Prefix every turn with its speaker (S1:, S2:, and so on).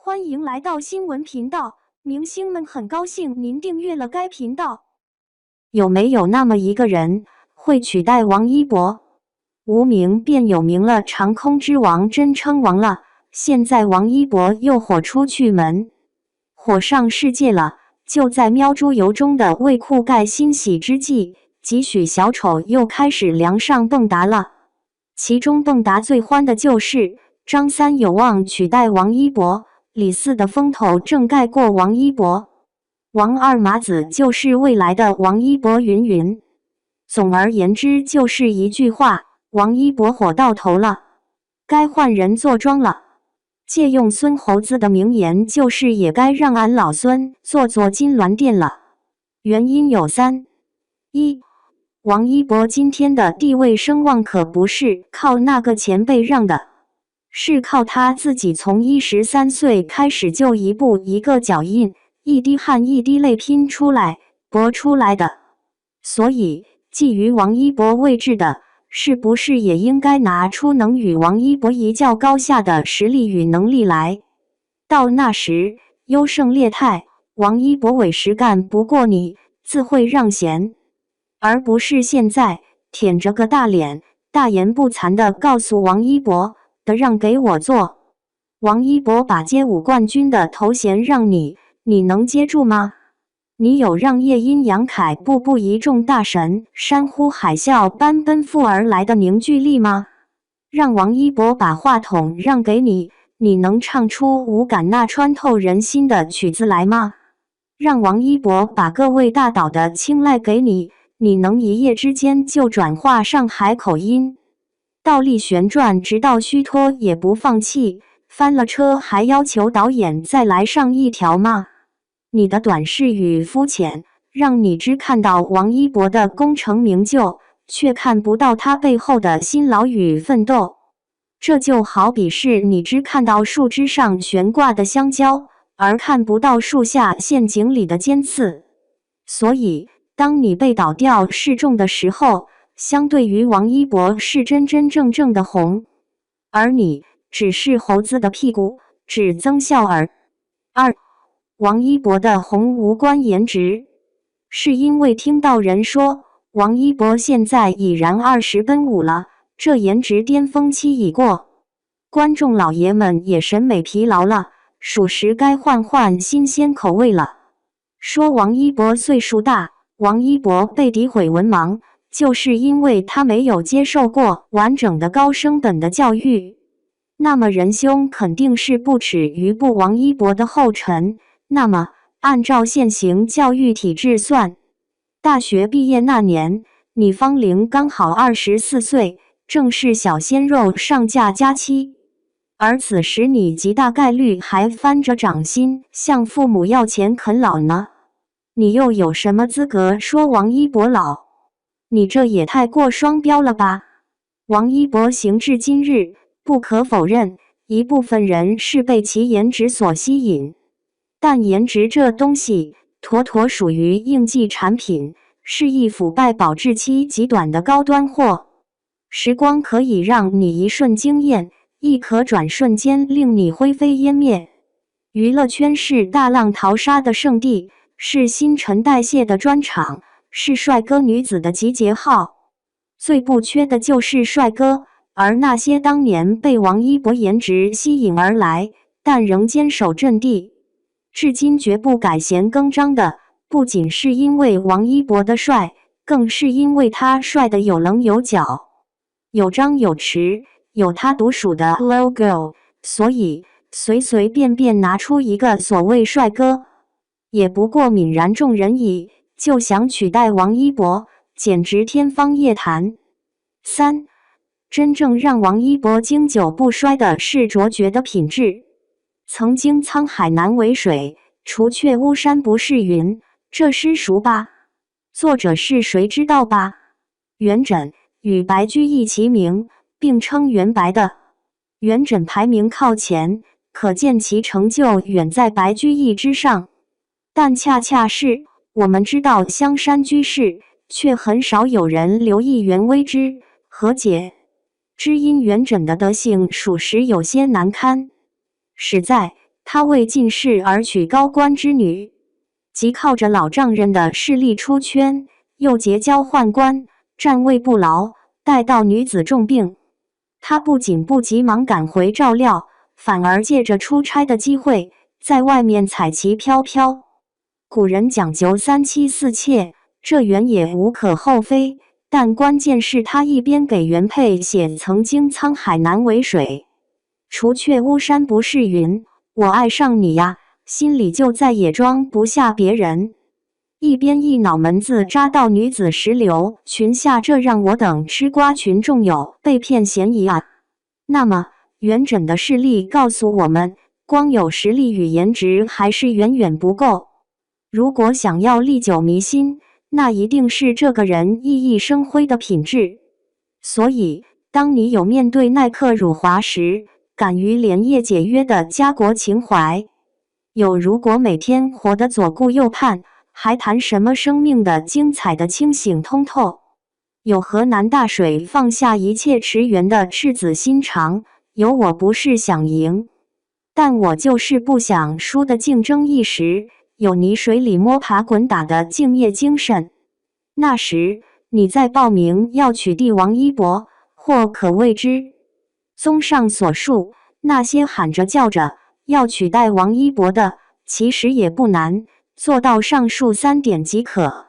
S1: 欢迎来到新闻频道，明星们很高兴您订阅了该频道。有没有那么一个人会取代王一博？无名便有名了，长空之王真称王了。现在王一博又火出去门，火上世界了。就在喵猪由衷的为酷盖欣喜之际，几许小丑又开始梁上蹦跶了。其中蹦跶最欢的就是张三有望取代王一博，李四的风头正盖过王一博，王二麻子就是未来的王一博云云。总而言之，就是一句话，王一博火到头了，该换人坐庄了。借用孙猴子的名言，就是也该让俺老孙做金銮殿了。原因有三：一，王一博今天的地位声望可不是靠那个前辈让的，是靠他自己从13岁开始就一步一个脚印，一滴汗一滴泪拼出来搏出来的。所以觊觎王一博位置的，是不是也应该拿出能与王一博一较高下的实力与能力来？到那时优胜劣汰，王一博委实干不过你，自会让贤，而不是现在舔着个大脸，大言不惭地告诉王一博的让给我做。王一博把街舞冠军的头衔让你，你能接住吗？你有让夜阴杨凯步步一众大神山呼海啸般奔赴而来的凝聚力吗？让王一博把话筒让给你，你能唱出无感那穿透人心的曲子来吗？让王一博把各位大导的青睐给你，你能一夜之间就转化上海口音，倒立旋转直到虚脱也不放弃，翻了车还要求导演再来上一条吗？你的短视与肤浅，让你只看到王一博的功成名就，却看不到他背后的辛劳与奋斗。这就好比是你只看到树枝上悬挂的香蕉，而看不到树下陷阱里的尖刺。所以当你被倒掉示众的时候，相对于王一博是真真正正的红，而你只是猴子的屁股，只增笑耳。二，王一博的红无关颜值，是因为听到人说王一博现在已然20奔5了，这颜值巅峰期已过，观众老爷们也审美疲劳了，属实该换换新鲜口味了。说王一博岁数大，王一博被诋毁文盲，就是因为他没有接受过完整的高升本的教育。那么仁兄肯定是不耻于步王一博的后尘。那么按照现行教育体制算，大学毕业那年，你芳龄刚好24岁，正是小鲜肉上架佳期，而此时你极大概率还翻着掌心向父母要钱啃老呢。你又有什么资格说王一博老？你这也太过双标了吧。王一博行至今日，不可否认，一部分人是被其颜值所吸引，但颜值这东西妥妥属于应季产品，是一腐败保质期极短的高端货。时光可以让你一瞬惊艳，亦可转瞬间令你灰飞烟灭。娱乐圈是大浪淘沙的圣地，是新陈代谢的专场，是帅哥女子的集结号，最不缺的就是帅哥。而那些当年被王一博颜值吸引而来，但仍坚守阵地，至今绝不改弦更张的，不仅是因为王一博的帅，更是因为他帅的有棱有角，有张有弛，有他独属的 logo。 所以随随便便拿出一个所谓帅哥，也不过泯然众人矣，就想取代王一博，简直天方夜谭。三，真正让王一博经久不衰的是卓绝的品质。曾经沧海难为水，除却巫山不是云，这诗熟吧？作者是谁知道吧？元稹与白居易齐名，并称元白的。元稹排名靠前，可见其成就远在白居易之上。但恰恰是我们知道香山居士，却很少有人留意袁微之。何解？知因元稹的德行属实有些难堪，史在他为进士而娶高官之女，即靠着老丈人的势力出圈，又结交宦官，占位不牢。待到女子重病，他不仅不急忙赶回照料，反而借着出差的机会，在外面彩旗飘飘。古人讲究三妻四妾，这原也无可厚非，但关键是他一边给原配写曾经沧海难为水，除却巫山不是云，我爱上你呀，心里就再也装不下别人，一边一脑门子扎到女子石榴裙下，这让我等吃瓜群众有被骗嫌疑啊。那么元稹的事例告诉我们，光有实力与颜值还是远远不够，如果想要历久弥新，那一定是这个人熠熠生辉的品质。所以当你有面对耐克辱华时敢于连夜解约的家国情怀，有如果每天活得左顾右盼，还谈什么生命的精彩的清醒通透，有河南大水放下一切驰援的赤子心肠，有我不是想赢，但我就是不想输的竞争意识，有泥水里摸爬滚打的敬业精神。那时你在报名要取缔王一博，或可谓之。综上所述，那些喊着叫着要取代王一博的，其实也不难，做到上述3点即可。